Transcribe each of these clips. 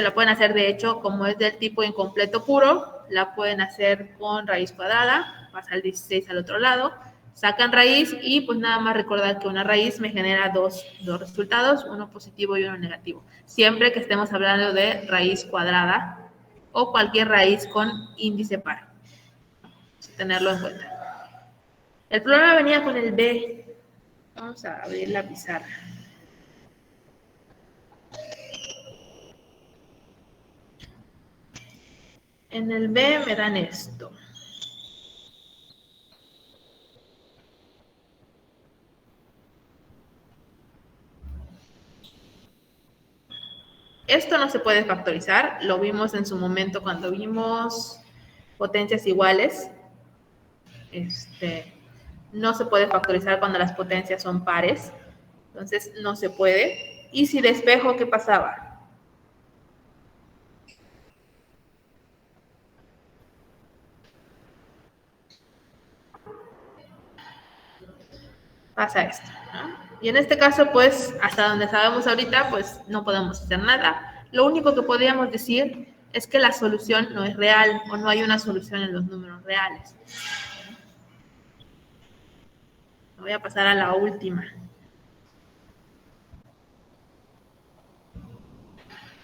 la pueden hacer, de hecho, como es del tipo incompleto puro, la pueden hacer con raíz cuadrada, pasa el 16 al otro lado, sacan raíz y pues nada más recordar que una raíz me genera dos resultados, uno positivo y uno negativo. Siempre que estemos hablando de raíz cuadrada o cualquier raíz con índice par. Tenerlo en cuenta. El problema venía con el B. Vamos a abrir la pizarra. En el B me dan esto. Esto no se puede factorizar, lo vimos en su momento cuando vimos potencias iguales. No se puede factorizar cuando las potencias son pares, entonces no se puede. Y si despejo, ¿qué pasaba? Pasa esto, ¿no? Y en este caso, pues, hasta donde sabemos ahorita, pues no podemos hacer nada. Lo único que podríamos decir es que la solución no es real o no hay una solución en los números reales. Voy a pasar a la última.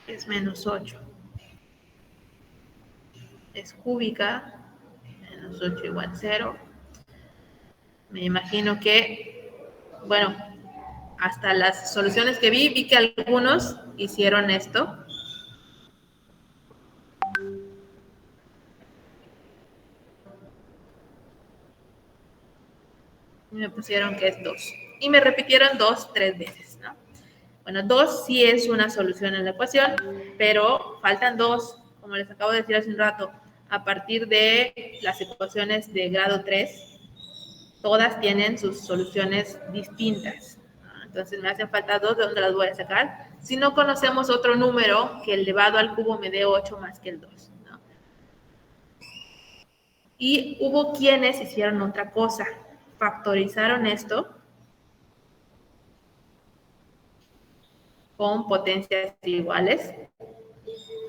Es menos 8. Es cúbica. Menos 8 igual 0. Me imagino que, bueno, hasta las soluciones que vi que algunos hicieron esto. Y me pusieron que es 2. Y me repitieron 2 3 veces, ¿no? Bueno, 2 sí es una solución en la ecuación, pero faltan 2, como les acabo de decir hace un rato, a partir de las ecuaciones de grado 3, todas tienen sus soluciones distintas. Entonces me hacen falta 2, ¿de dónde las voy a sacar? Si no conocemos otro número que elevado al cubo me dé 8 más que el 2, ¿no? Y hubo quienes hicieron otra cosa, factorizaron esto con potencias iguales,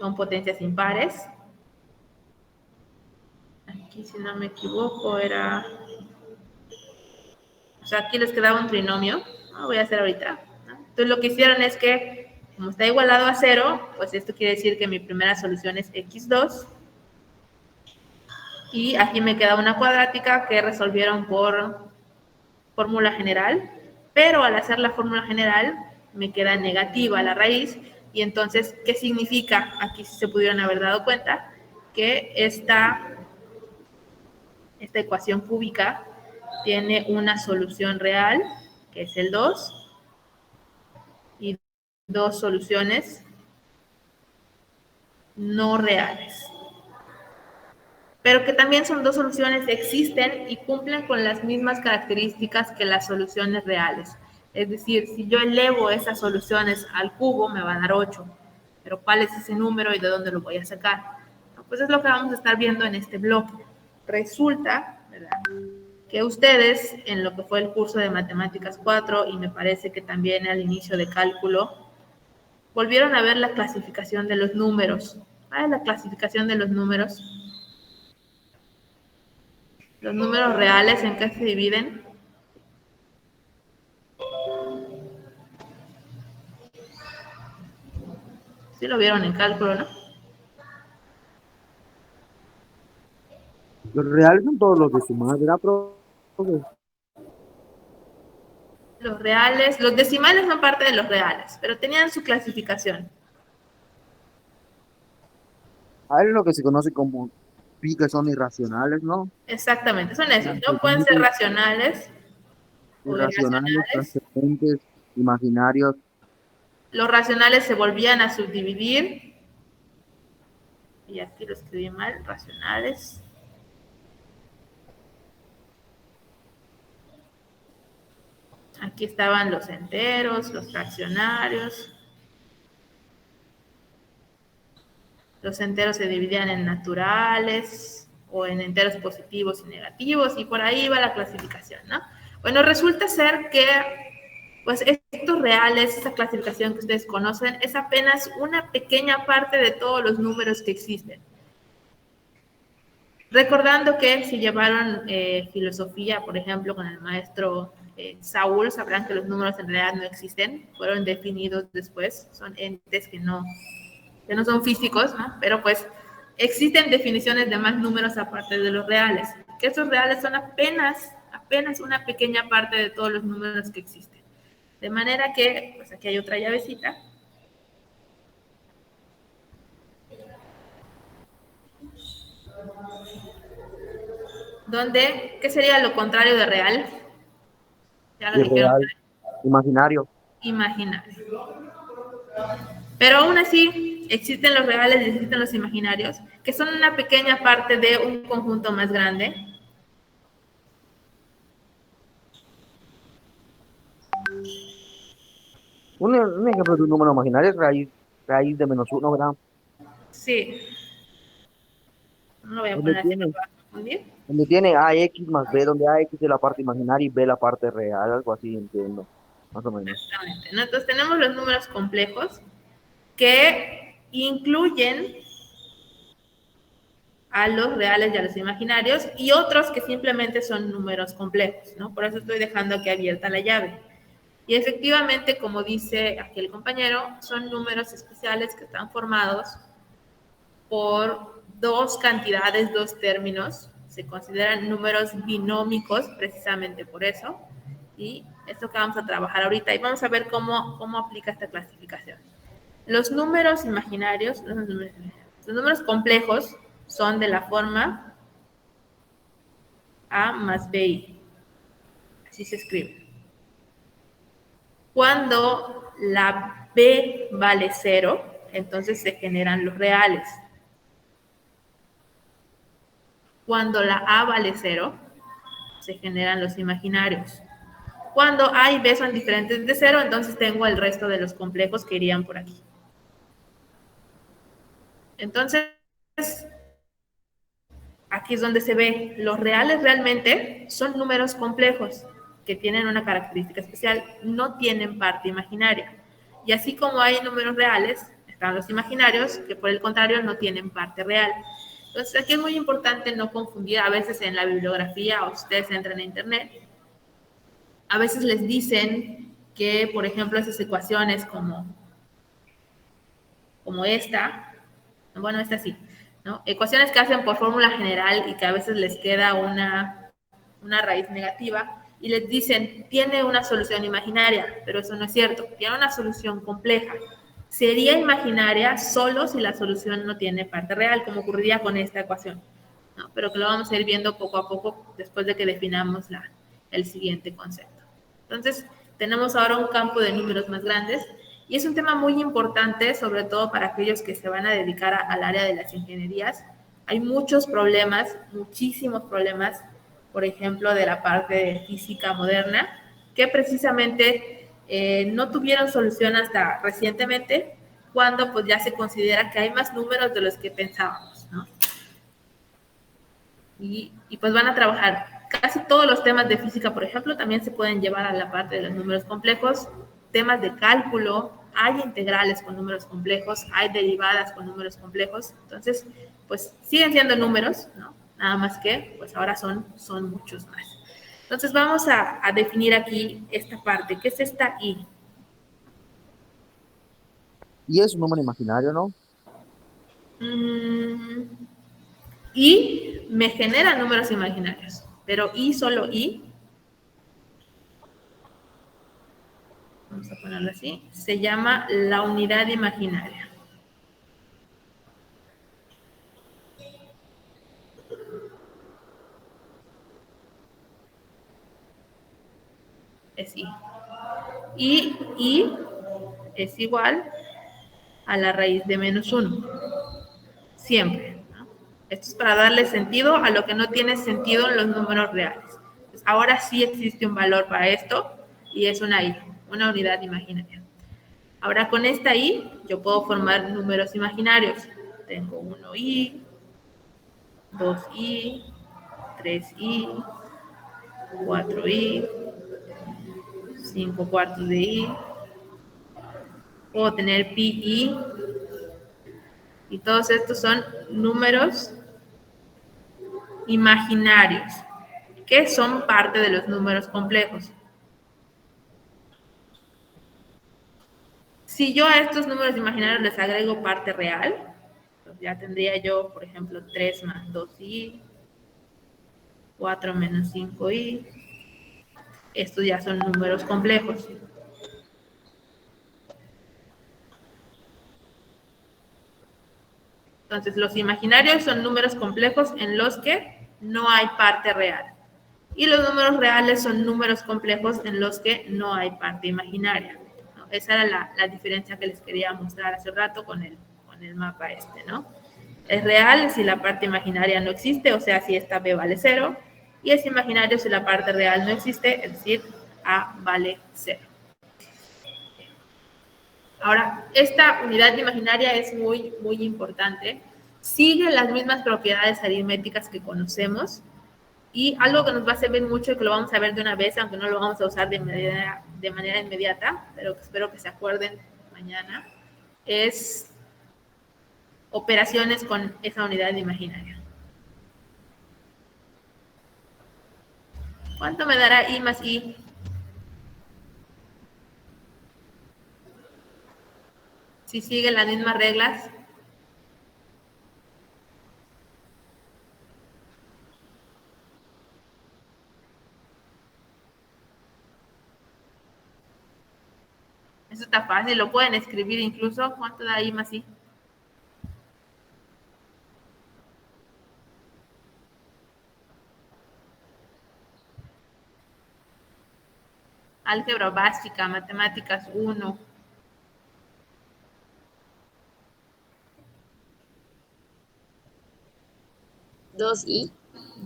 con potencias impares. Aquí, si no me equivoco, era... O sea, aquí les quedaba un trinomio. No voy a hacer ahorita, ¿no? Entonces, lo que hicieron es que, como está igualado a 0, pues esto quiere decir que mi primera solución es x2. Y aquí me queda una cuadrática que resolvieron por fórmula general. Pero al hacer la fórmula general, me queda negativa la raíz. Y entonces, ¿qué significa? Aquí se pudieron haber dado cuenta que esta ecuación cúbica tiene una solución real, que es el 2, y dos soluciones no reales. Pero que también son dos soluciones que existen y cumplen con las mismas características que las soluciones reales. Es decir, si yo elevo esas soluciones al cubo, me va a dar 8. Pero ¿cuál es ese número y de dónde lo voy a sacar? Pues es lo que vamos a estar viendo en este bloque. Resulta, ¿verdad?, que ustedes, en lo que fue el curso de Matemáticas 4, y me parece que también al inicio de cálculo, volvieron a ver la clasificación de los números. ¿Cuál es la clasificación de los números? Los números reales, ¿en qué se dividen? Sí lo vieron en cálculo, ¿no? Los reales son todos los decimales, ¿verdad, profe? Los reales, los decimales son parte de los reales, pero tenían su clasificación. Hay lo que se conoce como pi, que son irracionales, ¿no? Exactamente, son esos, ¿no? Pueden ser Trascendentes, racionales o irracionales, irracionales. trascendentes, imaginarios. Los racionales se volvían a subdividir, y aquí lo escribí mal, racionales. Aquí estaban los enteros, los fraccionarios. Los enteros se dividían en naturales o en enteros positivos y negativos, y por ahí va la clasificación, ¿no? Bueno, resulta ser que pues estos reales, esa clasificación que ustedes conocen, es apenas una pequeña parte de todos los números que existen. Recordando que si llevaron filosofía, por ejemplo, con el maestro Saúl, sabrán que los números en realidad no existen, fueron definidos después, son entes que no son físicos, ¿no? Pero pues existen definiciones de más números aparte de los reales, que esos reales son apenas una pequeña parte de todos los números que existen. De manera que, pues aquí hay otra llavecita. Donde, ¿qué sería lo contrario de real? Ya lo dijeron. Irreal, imaginario. Imaginario. Pero aún así, existen los reales y existen los imaginarios, que son una pequeña parte de un conjunto más grande. Un ejemplo de un número imaginario es raíz de -1, ¿verdad? Sí, no lo voy a Donde poner así, no tiene, me va a confundir. donde tiene AX más B, donde AX es la parte imaginaria y B la parte real, algo así, entiendo, más o menos. Exactamente, ¿no? Entonces tenemos los números complejos que incluyen a los reales y a los imaginarios y otros que simplemente son números complejos, ¿no? Por eso estoy dejando aquí abierta la llave. Y efectivamente, como dice aquí el compañero, son números especiales que están formados por dos cantidades, dos términos. Se consideran números binómicos precisamente por eso. Y esto que vamos a trabajar ahorita. Y vamos a ver cómo aplica esta clasificación. Los números imaginarios, los números complejos son de la forma A más BI. Así se escribe. Cuando la B vale 0, entonces se generan los reales. Cuando la A vale 0, se generan los imaginarios. Cuando A y B son diferentes de 0, entonces tengo el resto de los complejos que irían por aquí. Entonces, aquí es donde se ve, los reales realmente son números complejos que tienen una característica especial, no tienen parte imaginaria. Y así como hay números reales, están los imaginarios, que por el contrario no tienen parte real. Entonces aquí es muy importante no confundir, a veces en la bibliografía o ustedes entran a internet, a veces les dicen que, por ejemplo, esas ecuaciones como esta, bueno, esta sí, ¿no? Ecuaciones que hacen por fórmula general y que a veces les queda una raíz negativa y les dicen, tiene una solución imaginaria, pero eso no es cierto, tiene una solución compleja. Sería imaginaria solo si la solución no tiene parte real, como ocurriría con esta ecuación, ¿no? Pero que lo vamos a ir viendo poco a poco después de que definamos el siguiente concepto. Entonces, tenemos ahora un campo de números más grandes y es un tema muy importante, sobre todo para aquellos que se van a dedicar al área de las ingenierías. Hay muchos problemas, muchísimos problemas, por ejemplo, de la parte de física moderna, que precisamente no tuvieron solución hasta recientemente, cuando pues ya se considera que hay más números de los que pensábamos, ¿no? Y pues van a trabajar. Casi todos los temas de física, por ejemplo, también se pueden llevar a la parte de los números complejos, temas de cálculo, hay integrales con números complejos, hay derivadas con números complejos, entonces, pues siguen siendo números, ¿no? Nada más que, pues ahora son muchos más. Entonces vamos a definir aquí esta parte, ¿qué es esta I? Y es un número imaginario, ¿no? Y me genera números imaginarios, pero I, solo I, vamos a ponerlo así, se llama la unidad imaginaria. Es I. Y I es igual a la raíz de -1. Siempre, ¿no? Esto es para darle sentido a lo que no tiene sentido en los números reales. Entonces, ahora sí existe un valor para esto y es una I, una unidad imaginaria. Ahora con esta I yo puedo formar números imaginarios. Tengo 1I, 2I, 3I, 4I, 5 cuartos de I, Puedo tener pi y todos estos son números imaginarios, que son parte de los números complejos. Si yo a estos números imaginarios les agrego parte real, pues ya tendría yo, por ejemplo, 3 más 2i, 4 menos 5i. Estos ya son números complejos. Entonces, los imaginarios son números complejos en los que no hay parte real. Y los números reales son números complejos en los que no hay parte imaginaria, ¿no? Esa era la diferencia que les quería mostrar hace rato con el mapa este, ¿no? Es real si la parte imaginaria no existe, o sea, si esta b vale 0, y es imaginario si la parte real no existe, es decir, a vale 0. Ahora, esta unidad imaginaria es muy, muy importante. Sigue las mismas propiedades aritméticas que conocemos, y algo que nos va a servir mucho y que lo vamos a ver de una vez, aunque no lo vamos a usar de manera inmediata, pero espero que se acuerden mañana, es operaciones con esa unidad imaginaria. ¿Cuánto me dará i más i? Si sigue las mismas reglas. Eso está fácil, lo pueden escribir incluso. ¿Cuánto da i más i? Álgebra básica, matemáticas 1. 2i.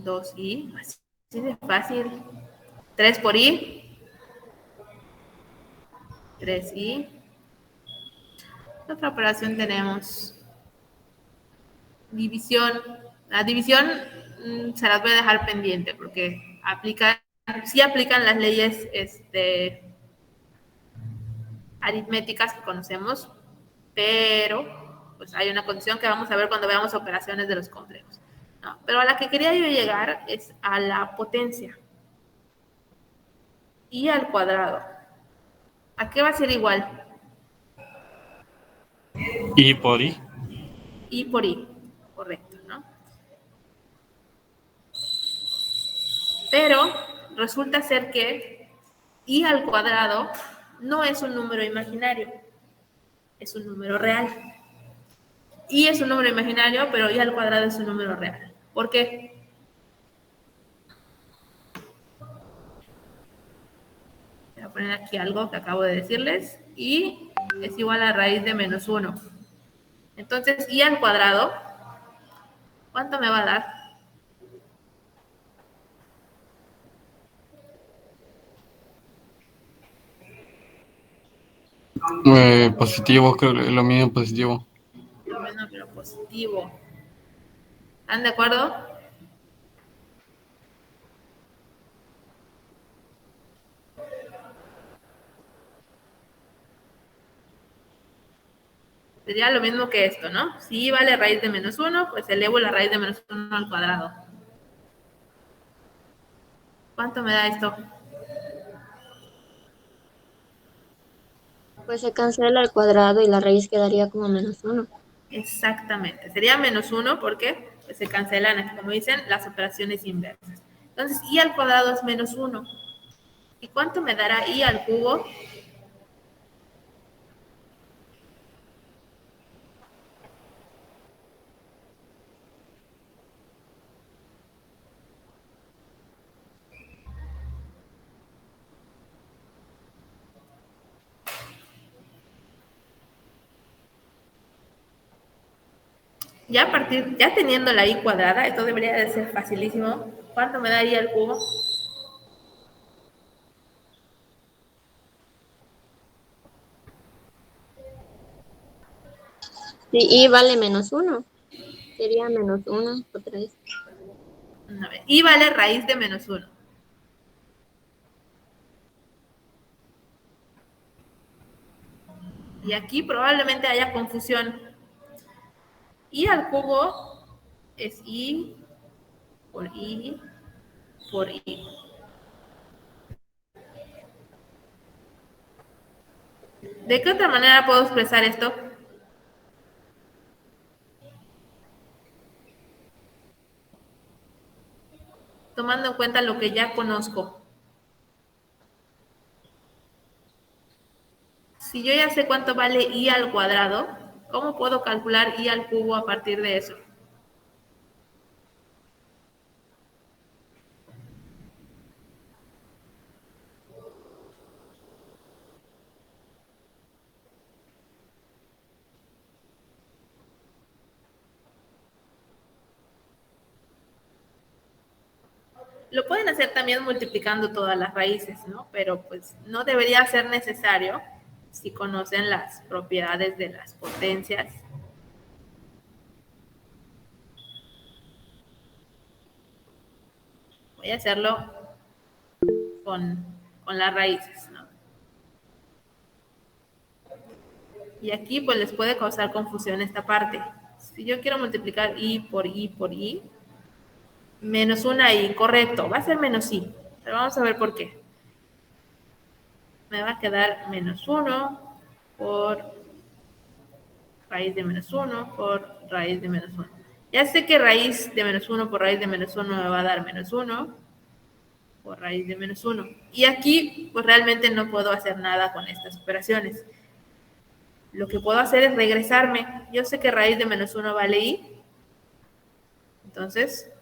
2i, así de fácil. 3 por i. 3i. ¿Qué otra operación tenemos? División. La división se las voy a dejar pendiente porque sí aplican las leyes aritméticas que conocemos, pero pues hay una condición que vamos a ver cuando veamos operaciones de los complejos, ¿no? Pero a la que quería yo llegar es a la potencia. I al cuadrado. ¿A qué va a ser igual? I por I. I por I, correcto, ¿no? Pero resulta ser que I al cuadrado no es un número imaginario, es un número real. I es un número imaginario, pero I al cuadrado es un número real. ¿Por qué? Voy a poner aquí algo que acabo de decirles. I es igual a raíz de menos 1. Entonces, I al cuadrado, ¿cuánto me va a dar? Positivo, creo que es lo mismo positivo. Lo menos, pero positivo. ¿Están de acuerdo? Sería lo mismo que esto, ¿no? Si I vale raíz de menos 1, pues elevo la raíz de menos 1 al cuadrado. ¿Cuánto me da esto? Pues se cancela el cuadrado y la raíz quedaría como menos 1. Exactamente. Sería menos 1 porque pues, se cancelan, aquí, como dicen, las operaciones inversas. Entonces, I al cuadrado es menos 1. ¿Y cuánto me dará I al cubo? Ya teniendo la I cuadrada, esto debería de ser facilísimo. ¿Cuánto me da I al cubo? Si i vale menos 1, sería menos 1 otra vez. A ver, I vale raíz de menos 1. Y aquí probablemente haya confusión. I al cubo es I por I por I. ¿De qué otra manera puedo expresar esto? Tomando en cuenta lo que ya conozco. Si yo ya sé cuánto vale I al cuadrado, ¿cómo puedo calcular I al cubo a partir de eso? Lo pueden hacer también multiplicando todas las raíces, ¿no? Pero pues no debería ser necesario si conocen las propiedades de las potencias. Voy a hacerlo con las raíces, ¿no? Y aquí pues les puede causar confusión esta parte. Si yo quiero multiplicar I por I por I, menos una I, correcto, va a ser menos I. Pero vamos a ver por qué. Me va a quedar menos 1 por raíz de menos 1 por raíz de menos 1. Ya sé que raíz de menos 1 por raíz de menos 1 me va a dar menos 1 por raíz de menos 1. Y aquí pues realmente no puedo hacer nada con estas operaciones. Lo que puedo hacer es regresarme. Yo sé que raíz de menos 1 vale I. Entonces,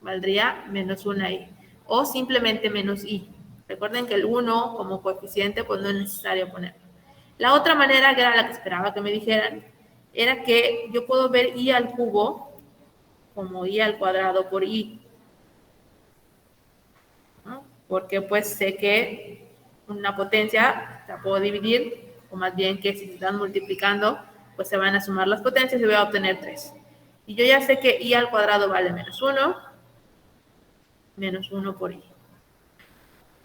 valdría menos 1i. O simplemente menos i. Recuerden que el 1 como coeficiente, pues no es necesario ponerlo. La otra manera, que era la que esperaba que me dijeran, era que yo puedo ver i al cubo como i al cuadrado por i. ¿No? Porque pues sé que una potencia la puedo dividir, o más bien que si se están multiplicando, pues se van a sumar las potencias y voy a obtener 3. Y yo ya sé que i al cuadrado vale menos 1, menos 1 por i.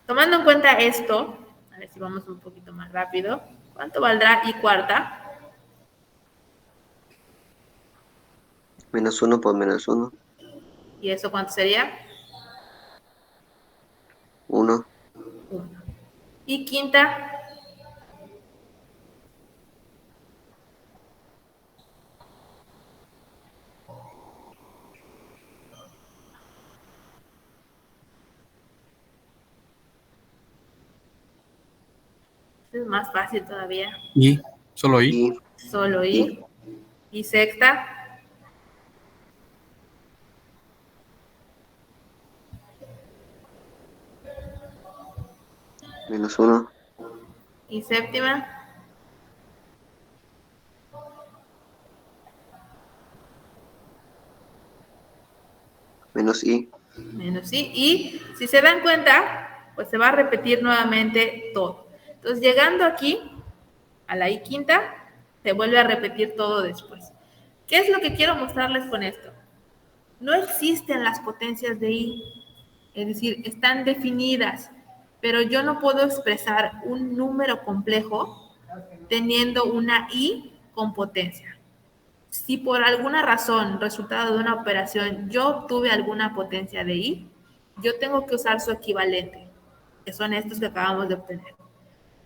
Tomando en cuenta esto, a ver si vamos un poquito más rápido, ¿cuánto valdrá i cuarta? Menos 1 por menos 1. ¿Y eso cuánto sería? 1. 1. Y quinta, es más fácil todavía. Y, solo I. Y Solo i. Y sexta, menos 1. y séptima, Menos i. menos i. Y si se dan cuenta, pues se va a repetir nuevamente todo. Entonces, llegando aquí, a la i quinta, se vuelve a repetir todo después. ¿Qué es lo que quiero mostrarles con esto? No existen las potencias de i, es decir, están definidas, pero yo no puedo expresar un número complejo teniendo una i con potencia. Si por alguna razón, resultado de una operación, yo obtuve alguna potencia de i, yo tengo que usar su equivalente, que son estos que acabamos de obtener.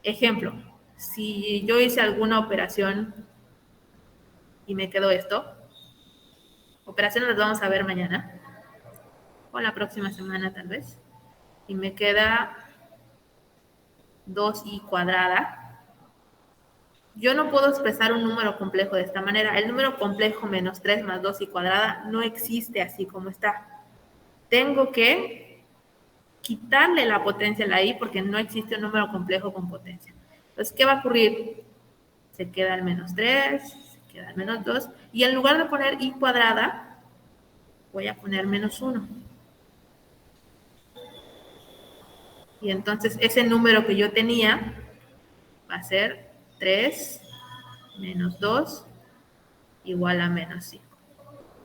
Ejemplo, si yo hice alguna operación y me quedó esto, operaciones las vamos a ver mañana, o la próxima semana tal vez, y me queda 2i cuadrada. Yo no puedo expresar un número complejo de esta manera. El número complejo menos 3 más 2i cuadrada no existe así como está. Tengo que quitarle la potencia a la i porque no existe un número complejo con potencia. Entonces, ¿qué va a ocurrir? Se queda el menos 3, se queda el menos 2, y en lugar de poner i cuadrada, voy a poner menos 1. Y entonces ese número que yo tenía va a ser 3 menos 2 igual a menos 5.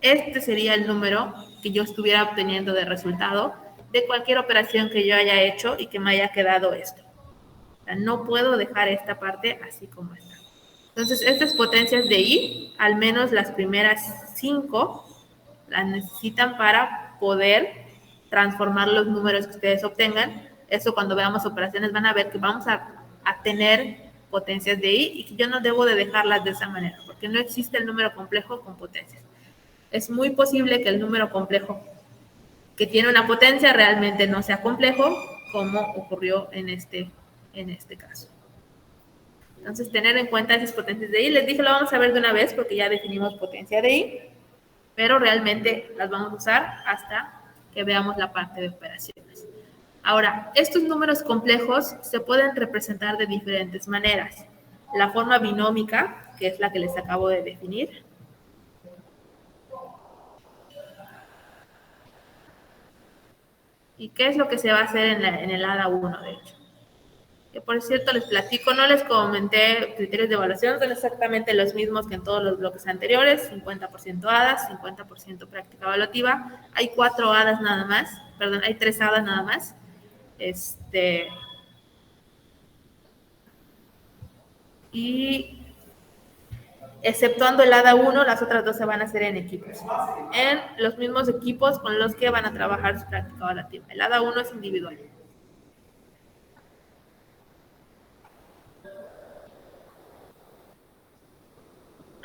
Este sería el número que yo estuviera obteniendo de resultado de cualquier operación que yo haya hecho y que me haya quedado esto. O sea, no puedo dejar esta parte así como está. Entonces, estas potencias de y, al menos las primeras 5, las necesitan para poder transformar los números que ustedes obtengan. Eso cuando veamos operaciones van a ver que vamos a tener potencias de y que yo no debo de dejarlas de esa manera, porque no existe el número complejo con potencias. Es muy posible que el número complejo que tiene una potencia realmente no sea complejo, como ocurrió en este caso. Entonces, tener en cuenta esas potencias de y. Les dije, lo vamos a ver de una vez porque ya definimos potencia de y, pero realmente las vamos a usar hasta que veamos la parte de operaciones. Ahora, estos números complejos se pueden representar de diferentes maneras. La forma binómica, que es la que les acabo de definir. ¿Y qué es lo que se va a hacer en el ADA 1, de hecho? Que por cierto les platico, no les comenté criterios de evaluación, son exactamente los mismos que en todos los bloques anteriores, 50% ADAS, 50% práctica evaluativa. Hay 4 ADAS nada más, perdón, hay 3 ADAS nada más. Y exceptuando el ADA 1, las otras 2 se van a hacer en equipos. En los mismos equipos con los que van a trabajar su práctica evaluativa. El ADA 1 es individual.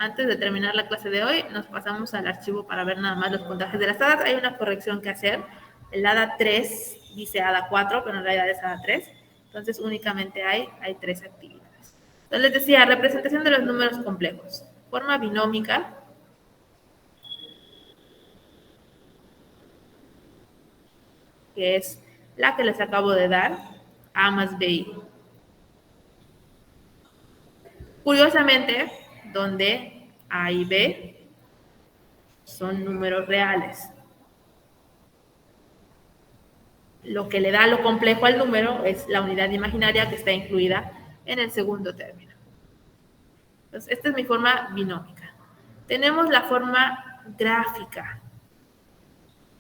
Antes de terminar la clase de hoy, nos pasamos al archivo para ver nada más los puntajes de las ADAs. Hay una corrección que hacer. El ADA 3 dice ADA 4, pero en realidad es ADA 3. Entonces, únicamente hay 3 actividades. Entonces, les decía, representación de los números complejos. Forma binómica. Que es la que les acabo de dar. A más BI. Curiosamente, donde A y B son números reales. Lo que le da lo complejo al número es la unidad imaginaria que está incluida en el segundo término. Entonces, esta es mi forma binómica. Tenemos la forma gráfica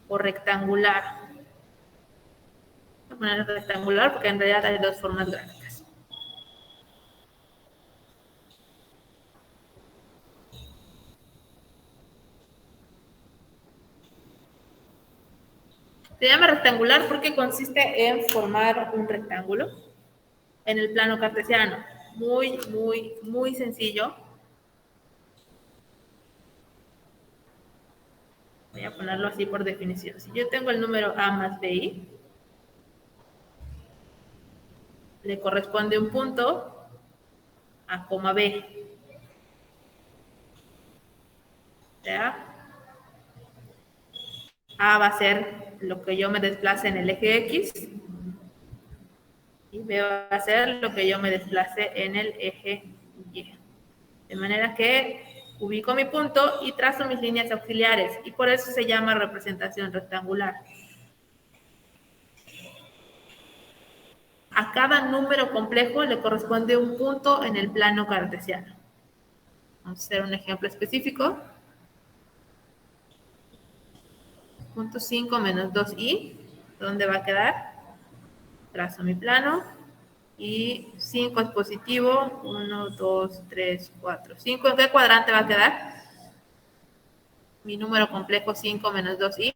o rectangular. Voy a poner rectangular porque en realidad hay 2 formas gráficas. Se llama rectangular porque consiste en formar un rectángulo en el plano cartesiano. Muy, muy, muy sencillo. Voy a ponerlo así por definición. Si yo tengo el número A más BI, le corresponde un punto a coma B. ¿Ya? A va a ser lo que yo me desplace en el eje X y B va a ser lo que yo me desplace en el eje Y. De manera que ubico mi punto y trazo mis líneas auxiliares y por eso se llama representación rectangular. A cada número complejo le corresponde un punto en el plano cartesiano. Vamos a hacer un ejemplo específico. Punto 5 menos 2i, ¿dónde va a quedar? Trazo mi plano y 5 es positivo, 1, 2, 3, 4, 5. ¿En qué cuadrante va a quedar? Mi número complejo 5 menos 2i.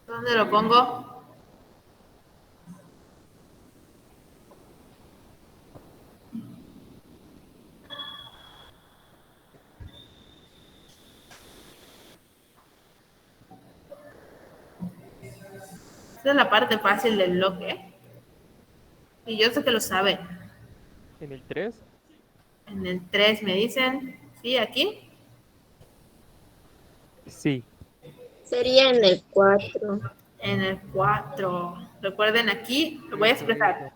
¿Dónde lo pongo? Esta es la parte fácil del bloque. Y yo sé que lo saben. ¿En el 3? En el 3 me dicen, ¿sí? ¿Aquí? Sí. Sería en el 4. En el 4. Recuerden aquí, lo voy a expresar.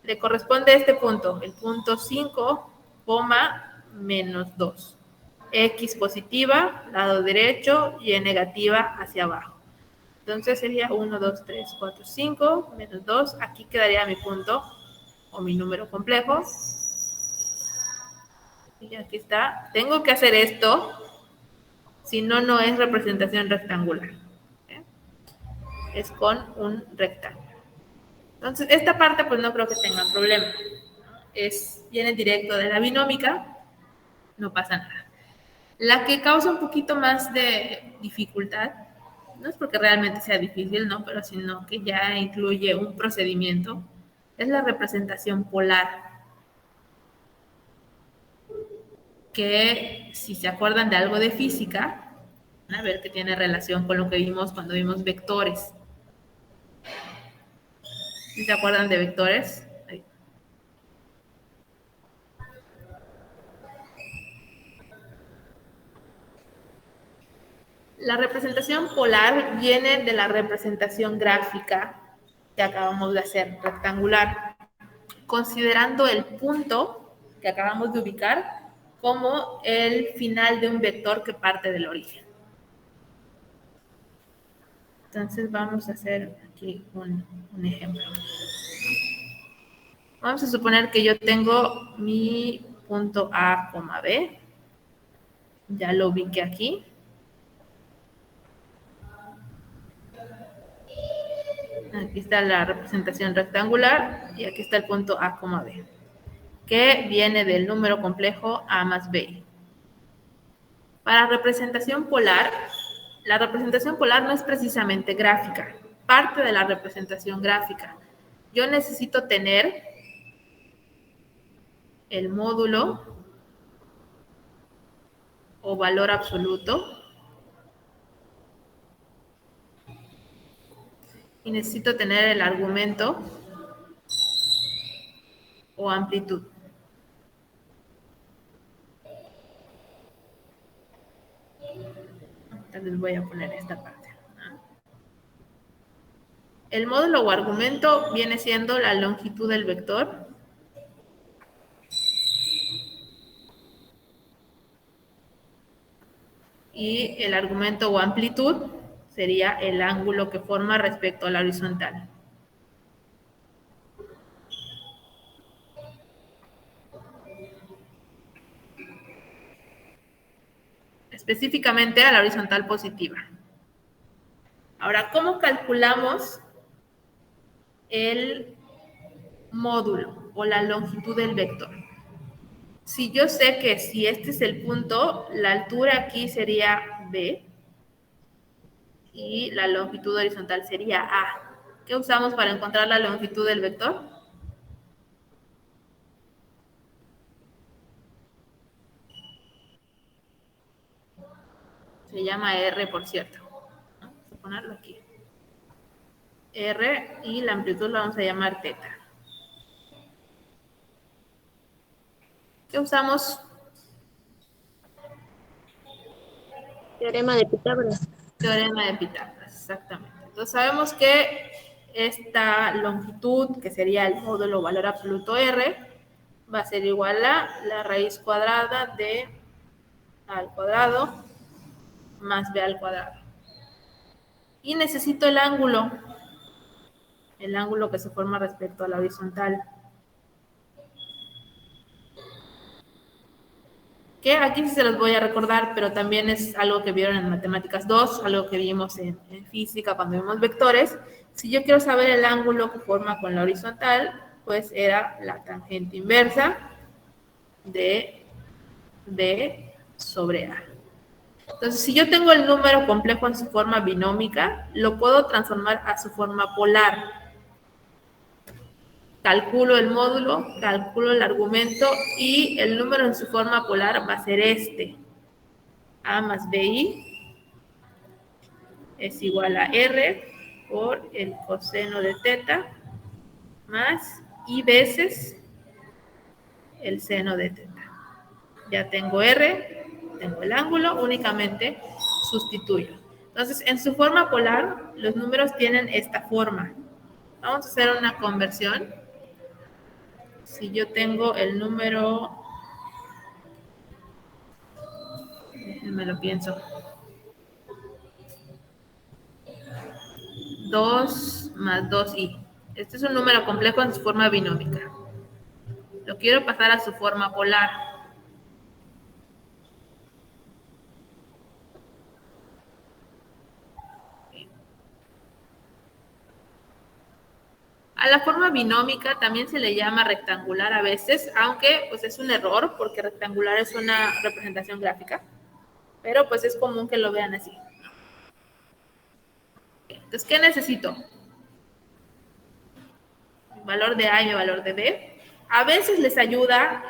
Le corresponde este punto, el punto 5, menos 2. X positiva, lado derecho, y negativa hacia abajo. Entonces sería 1, 2, 3, 4, 5, menos 2. Aquí quedaría mi punto o mi número complejo. Y aquí está. Tengo que hacer esto, si no, no es representación rectangular. ¿Eh? Es con un rectángulo. Entonces, esta parte pues no creo que tenga problema. Viene directo de la binómica, no pasa nada. La que causa un poquito más de dificultad, no es porque realmente sea difícil, ¿no? Pero sino que ya incluye un procedimiento, es la representación polar. Que si se acuerdan de algo de física, van a ver que tiene relación con lo que vimos cuando vimos vectores. ¿Sí se acuerdan de vectores? Ahí. La representación polar viene de la representación gráfica que acabamos de hacer, rectangular, considerando el punto que acabamos de ubicar como el final de un vector que parte del origen. Entonces vamos a hacer aquí un ejemplo. Vamos a suponer que yo tengo mi punto A, B. Ya lo ubiqué aquí. Aquí está la representación rectangular y aquí está el punto A, B, que viene del número complejo A más B. Para representación polar, la representación polar no es precisamente gráfica, parte de la representación gráfica. Yo necesito tener el módulo o valor absoluto y necesito tener el argumento o amplitud. Entonces voy a poner esta parte. El módulo o argumento viene siendo la longitud del vector. Y el argumento o amplitud sería el ángulo que forma respecto a la horizontal. Específicamente a la horizontal positiva. Ahora, ¿cómo calculamos el módulo o la longitud del vector? Si yo sé que si este es el punto, la altura aquí sería B y la longitud horizontal sería A. ¿Qué usamos para encontrar la longitud del vector? Se llama R, por cierto. Vamos a ponerlo aquí. R y la amplitud la vamos a llamar teta. ¿Qué usamos? Teorema de Pitágoras. Teorema de Pitágoras, exactamente. Entonces sabemos que esta longitud, que sería el módulo valor absoluto R, va a ser igual a la raíz cuadrada de A al cuadrado más B al cuadrado. Y necesito el ángulo que se forma respecto a la horizontal. Que aquí sí se los voy a recordar, pero también es algo que vieron en Matemáticas 2, algo que vimos en física cuando vimos vectores. Si yo quiero saber el ángulo que forma con la horizontal, pues era la tangente inversa de B sobre A. Entonces, si yo tengo el número complejo en su forma binómica, lo puedo transformar a su forma polar. Calculo el módulo, calculo el argumento y el número en su forma polar va a ser este. A más BI es igual a R por el coseno de teta más I veces el seno de teta. Ya tengo R, tengo el ángulo, únicamente sustituyo. Entonces, en su forma polar, los números tienen esta forma. Vamos a hacer una conversión. Si yo tengo el número, déjenme lo pienso. 2 más 2i. Este es un número complejo en su forma binómica. Lo quiero pasar a su forma polar. A la forma binómica también se le llama rectangular a veces, aunque pues es un error porque rectangular es una representación gráfica, pero pues es común que lo vean así. Entonces, ¿qué necesito? Mi valor de A y mi valor de B. A veces les ayuda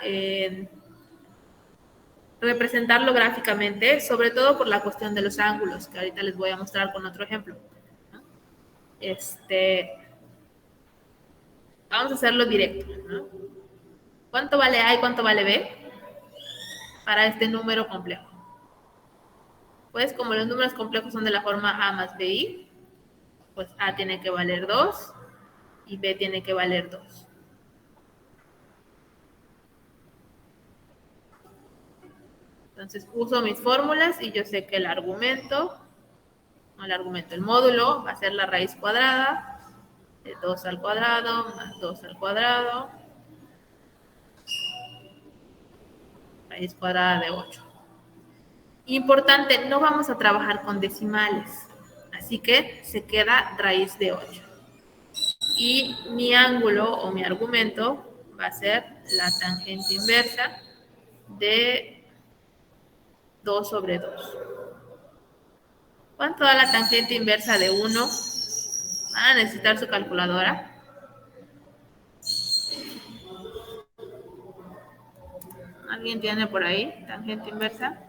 representarlo gráficamente, sobre todo por la cuestión de los ángulos, que ahorita les voy a mostrar con otro ejemplo. Vamos a hacerlo directo, ¿no? ¿Cuánto vale A y cuánto vale B para este número complejo? Pues como los números complejos son de la forma A más BI, pues A tiene que valer 2 y B tiene que valer 2. Entonces uso mis fórmulas y yo sé que el módulo va a ser la raíz cuadrada de 2 al cuadrado más 2 al cuadrado, raíz cuadrada de 8. Importante, no vamos a trabajar con decimales, así que se queda raíz de 8. Y mi ángulo o mi argumento va a ser la tangente inversa de 2 sobre 2. ¿Cuánto da la tangente inversa de 1? Van a necesitar su calculadora. ¿Alguien tiene por ahí tangente inversa?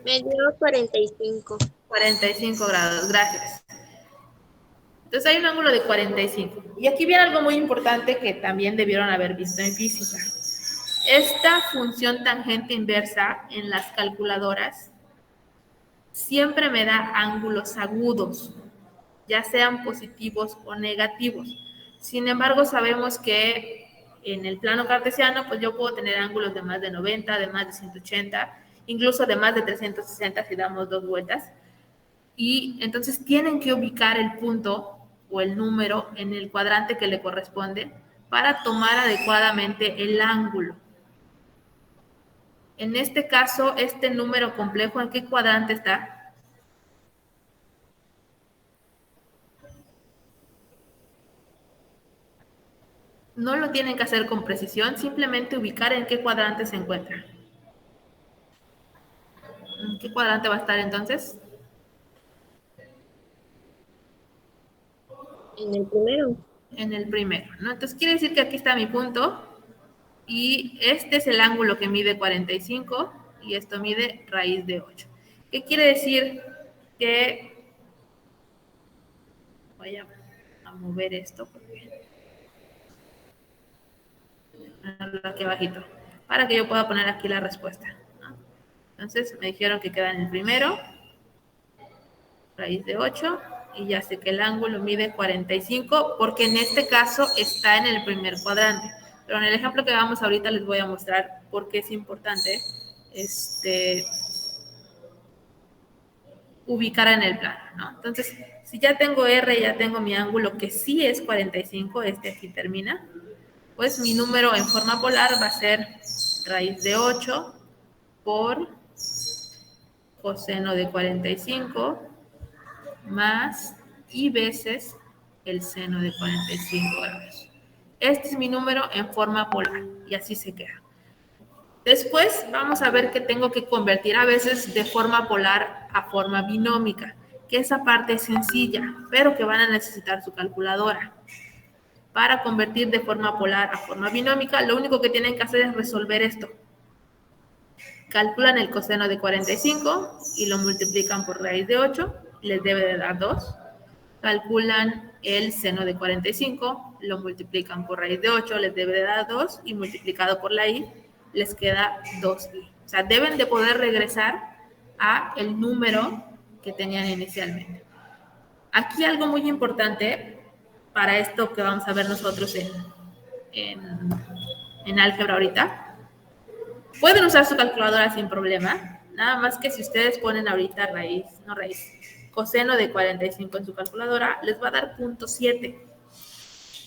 Me dio 45. 45 grados, gracias. Entonces hay un ángulo de 45. Y aquí viene algo muy importante que también debieron haber visto en física. Esta función tangente inversa en las calculadoras siempre me da ángulos agudos, ya sean positivos o negativos. Sin embargo, sabemos que en el plano cartesiano, pues yo puedo tener ángulos de más de 90, de más de 180, incluso de más de 360 si damos 2 vueltas. Y entonces tienen que ubicar el punto o el número en el cuadrante que le corresponde para tomar adecuadamente el ángulo. En este caso, este número complejo, ¿en qué cuadrante está? No lo tienen que hacer con precisión, simplemente ubicar en qué cuadrante se encuentra. ¿En qué cuadrante va a estar entonces? En el primero. En el primero, ¿no? Entonces quiere decir que aquí está mi punto y este es el ángulo que mide 45 y esto mide raíz de 8. ¿Qué quiere decir? Que voy a mover esto aquí abajito para que yo pueda poner aquí la respuesta, ¿no? Entonces me dijeron que queda en el primero, raíz de 8, y ya sé que el ángulo mide 45 porque en este caso está en el primer cuadrante. Pero en el ejemplo que vamos ahorita les voy a mostrar por qué es importante ubicar en el plano, ¿no? Entonces, si ya tengo R, ya tengo mi ángulo que sí es 45, aquí termina, pues mi número en forma polar va a ser raíz de 8 por coseno de 45 más y veces el seno de 45 grados. Este es mi número en forma polar y así se queda. Después vamos a ver que tengo que convertir a veces de forma polar a forma binómica, que esa parte es sencilla, pero que van a necesitar su calculadora. Para convertir de forma polar a forma binómica, lo único que tienen que hacer es resolver esto. Calculan el coseno de 45 y lo multiplican por raíz de 8, les debe de dar 2. Calculan el seno de 45, lo multiplican por raíz de 8, les debe de dar 2 y multiplicado por la i les queda 2i. O sea, deben de poder regresar a el número que tenían inicialmente. Aquí algo muy importante para esto que vamos a ver nosotros en álgebra ahorita. Pueden usar su calculadora sin problema, nada más que si ustedes ponen ahorita coseno de 45 en su calculadora, les va a dar 0.7.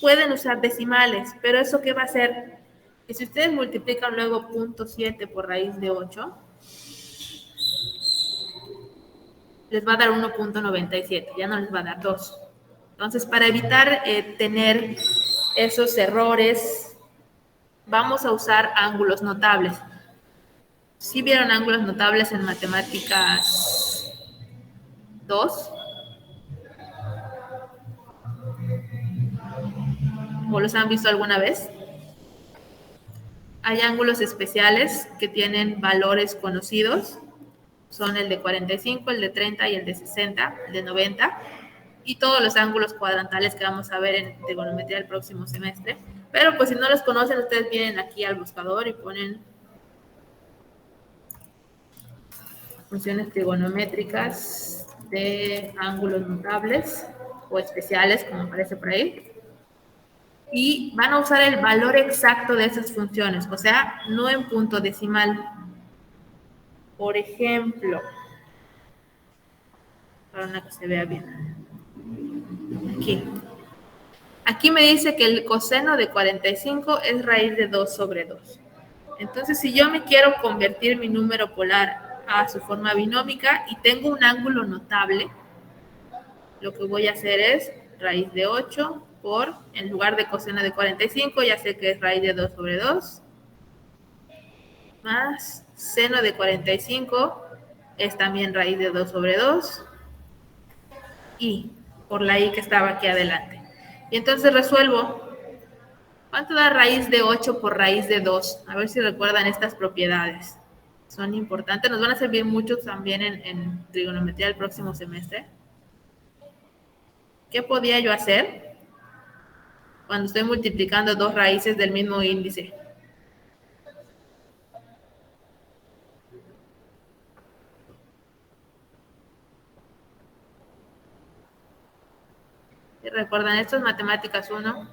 Pueden usar decimales, pero ¿eso qué va a hacer? Que si ustedes multiplican luego 0.7 por raíz de 8, les va a dar 1.97, ya no les va a dar 2. Entonces, para evitar tener esos errores, vamos a usar ángulos notables. ¿Sí vieron ángulos notables en matemáticas 2? ¿O los han visto alguna vez? Hay ángulos especiales que tienen valores conocidos. Son el de 45, el de 30 y el de 60, el de 90. Y todos los ángulos cuadrantales que vamos a ver en trigonometría el próximo semestre. Pero pues si no los conocen, ustedes vienen aquí al buscador y ponen funciones trigonométricas de ángulos notables o especiales, como aparece por ahí. Y van a usar el valor exacto de esas funciones, o sea, no en punto decimal. Por ejemplo, para que se vea bien. Aquí me dice que el coseno de 45 es raíz de 2 sobre 2. Entonces, si yo me quiero convertir mi número polar a su forma binómica y tengo un ángulo notable, lo que voy a hacer es raíz de 8 por, en lugar de coseno de 45, ya sé que es raíz de 2 sobre 2, más seno de 45 es también raíz de 2 sobre 2, y por la i que estaba aquí adelante. Y entonces resuelvo. ¿Cuánto da raíz de 8 por raíz de 2? A ver si recuerdan estas propiedades. Son importantes, nos van a servir mucho también en trigonometría el próximo semestre. ¿Qué podía yo hacer cuando estoy multiplicando dos raíces del mismo índice? ¿Recuerdan esto? Es matemáticas 1.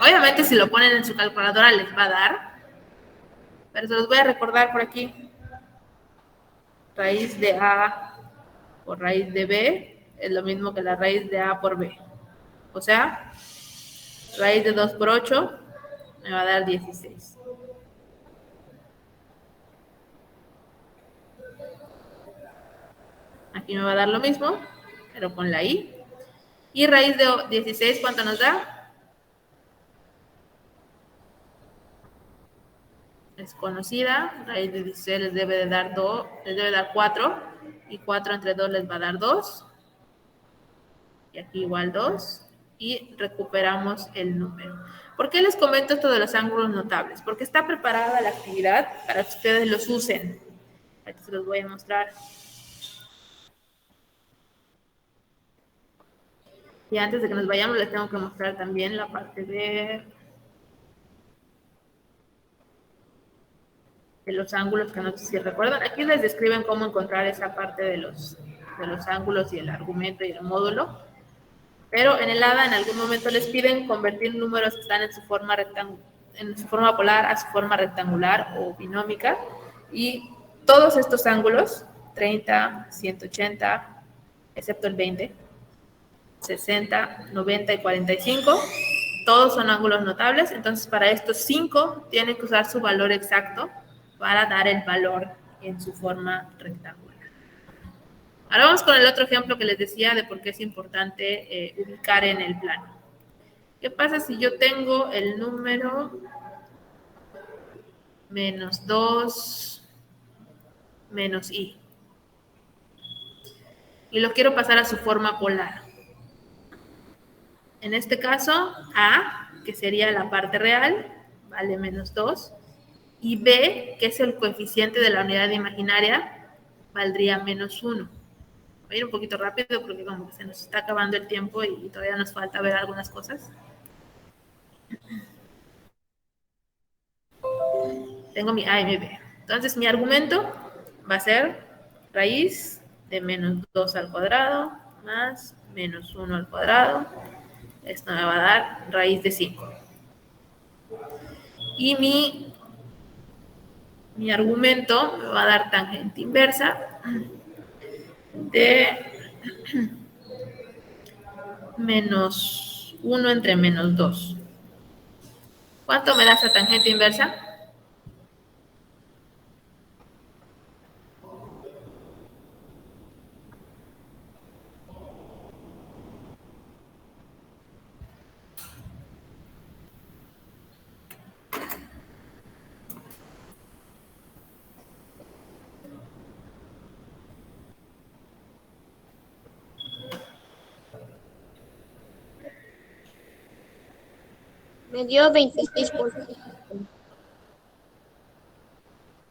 Obviamente si lo ponen en su calculadora les va a dar, pero se los voy a recordar por aquí. Raíz de A por raíz de B es lo mismo que la raíz de A por B. O sea, raíz de 2 por 8 me va a dar 16. Aquí me va a dar lo mismo, pero con la i. Y raíz de 16, ¿cuánto nos da? Es conocida. Raíz de 16 les debe de dar 4. Y 4 entre 2 les va a dar 2. Y aquí igual 2. Y recuperamos el número. ¿Por qué les comento esto de los ángulos notables? Porque está preparada la actividad para que ustedes los usen. Aquí se los voy a mostrar. Y antes de que nos vayamos, les tengo que mostrar también la parte de los ángulos, que no sé si recuerdan. Aquí les describen cómo encontrar esa parte de los ángulos y el argumento y el módulo. Pero en el ADA en algún momento les piden convertir números que están en su forma polar a su forma rectangular o binómica. Y todos estos ángulos, 30, 180, excepto el 20, 60, 90 y 45, todos son ángulos notables. Entonces, para estos 5 tienen que usar su valor exacto para dar el valor en su forma rectangular. Ahora vamos con el otro ejemplo que les decía de por qué es importante ubicar en el plano. ¿Qué pasa si yo tengo el número menos 2 menos i? Y lo quiero pasar a su forma polar. En este caso, a, que sería la parte real, vale menos 2. Y b, que es el coeficiente de la unidad imaginaria, valdría menos 1. Voy a ir un poquito rápido porque como que se nos está acabando el tiempo y todavía nos falta ver algunas cosas. Tengo mi A y mi B. Entonces mi argumento va a ser raíz de menos 2 al cuadrado más menos 1 al cuadrado. Esto me va a dar raíz de 5. Y mi argumento me va a dar tangente inversa de menos 1 entre menos 2. ¿Cuánto me da esa tangente inversa? Me dio 26.5.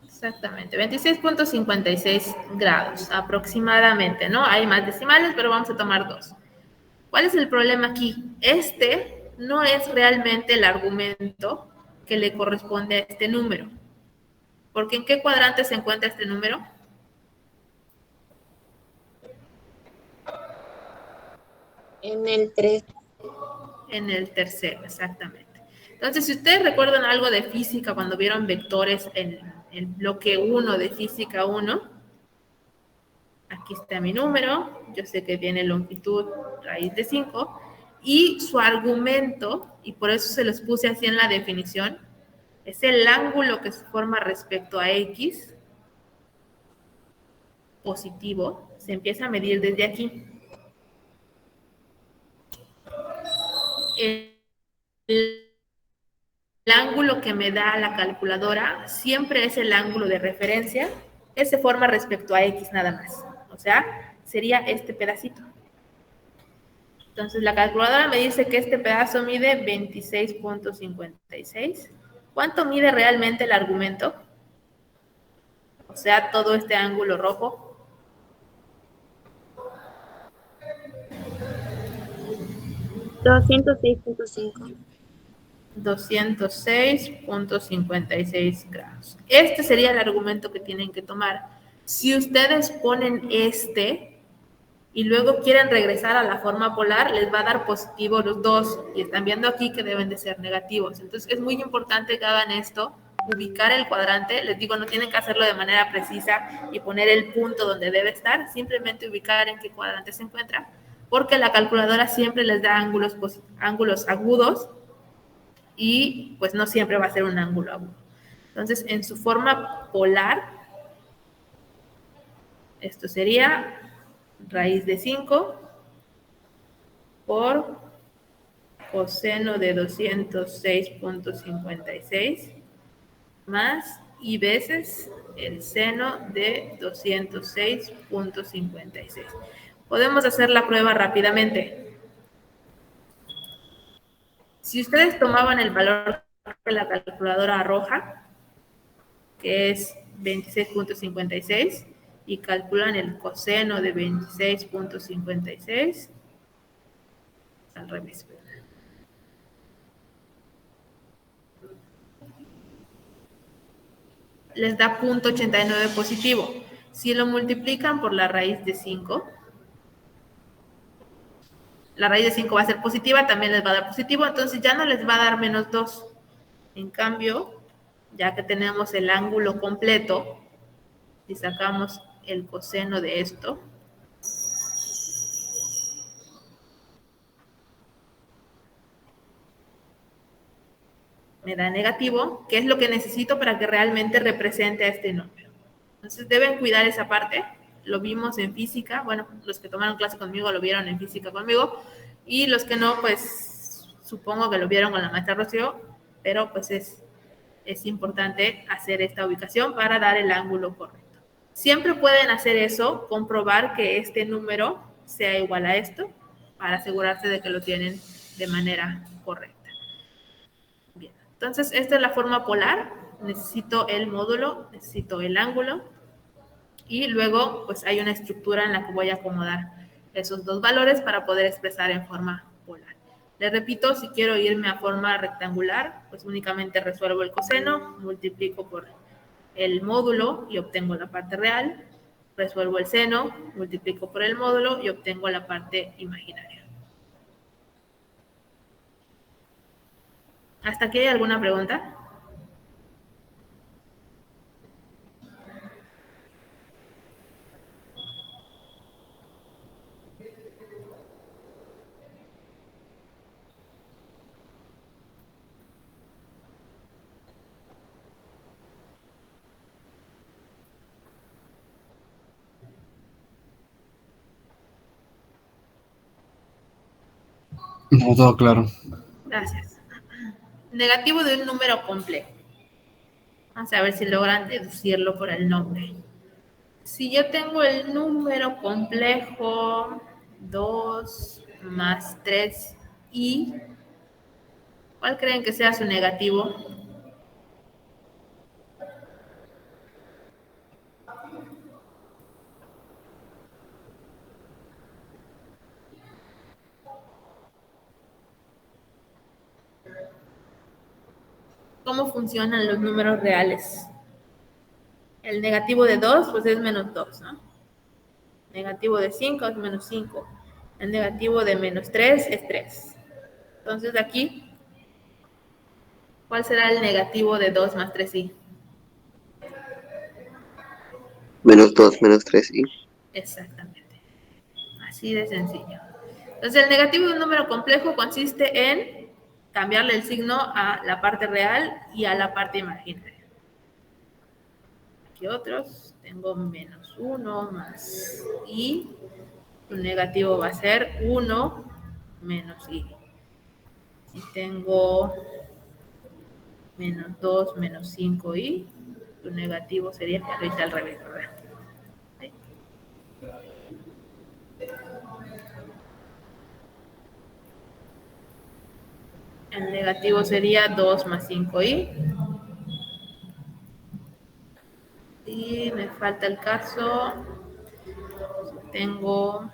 Exactamente, 26.56 grados aproximadamente, ¿no? Hay más decimales, pero vamos a tomar 2. ¿Cuál es el problema aquí? Este no es realmente el argumento que le corresponde a este número. Porque ¿en qué cuadrante se encuentra este número? En el 3. En el tercero, exactamente. Entonces, si ustedes recuerdan algo de física cuando vieron vectores en el bloque 1 de física 1, aquí está mi número, yo sé que tiene longitud raíz de 5, y su argumento, y por eso se los puse así en la definición, es el ángulo que se forma respecto a X positivo, se empieza a medir desde aquí. El ángulo que me da la calculadora siempre es el ángulo de referencia que se forma respecto a X nada más. O sea, sería este pedacito. Entonces, la calculadora me dice que este pedazo mide 26.56. ¿Cuánto mide realmente el argumento? O sea, todo este ángulo rojo. 206.5. 206.56 grados. Este sería el argumento que tienen que tomar. Si ustedes ponen este y luego quieren regresar a la forma polar, les va a dar positivo los dos. Y están viendo aquí que deben de ser negativos. Entonces, es muy importante que hagan esto, ubicar el cuadrante. Les digo, no tienen que hacerlo de manera precisa y poner el punto donde debe estar. Simplemente ubicar en qué cuadrante se encuentra. Porque la calculadora siempre les da ángulos agudos y pues no siempre va a ser un ángulo agudo. Entonces, en su forma polar, esto sería raíz de 5 por coseno de 206.56 más y veces el seno de 206.56. Podemos hacer la prueba rápidamente. Si ustedes tomaban el valor que la calculadora arroja, que es 26.56, y calculan el coseno de 26.56, al revés. Les da 0.89 positivo. Si lo multiplican por la raíz de 5, la raíz de 5 va a ser positiva, también les va a dar positivo, entonces ya no les va a dar menos 2. En cambio, ya que tenemos el ángulo completo, si sacamos el coseno de esto, me da negativo, que es lo que necesito para que realmente represente a este número. Entonces deben cuidar esa parte. Lo vimos en física, bueno, los que tomaron clase conmigo lo vieron en física conmigo, y los que no, pues supongo que lo vieron con la maestra Rocío, pero pues es importante hacer esta ubicación para dar el ángulo correcto. Siempre pueden hacer eso, comprobar que este número sea igual a esto, para asegurarse de que lo tienen de manera correcta. Bien, entonces esta es la forma polar. Necesito el módulo, necesito el ángulo Y luego, pues hay una estructura en la que voy a acomodar esos dos valores para poder expresar en forma polar. Les repito, si quiero irme a forma rectangular, pues únicamente resuelvo el coseno, multiplico por el módulo y obtengo la parte real, resuelvo el seno, multiplico por el módulo y obtengo la parte imaginaria. ¿Hasta aquí hay alguna pregunta? No, todo claro. Gracias. Negativo de un número complejo. Vamos a ver si logran deducirlo por el nombre. Si yo tengo el número complejo 2 más 3i, ¿cuál creen que sea su negativo? ¿Cómo funcionan los números reales? El negativo de 2, pues es menos 2, ¿no? Negativo de 5 es menos 5. El negativo de menos 3 es 3. Entonces aquí, ¿cuál será el negativo de 2 más 3i? Menos 2 menos 3i. Exactamente. Así de sencillo. Entonces, el negativo de un número complejo consiste en cambiarle el signo a la parte real y a la parte imaginaria. Aquí otros. Tengo menos 1 más i. Tu negativo va a ser 1 menos i. Si tengo menos 2 menos 5i, tu negativo sería, lo hice al revés, ¿verdad? ¿Sí? El negativo sería 2 más 5i. Y me falta el caso. Tengo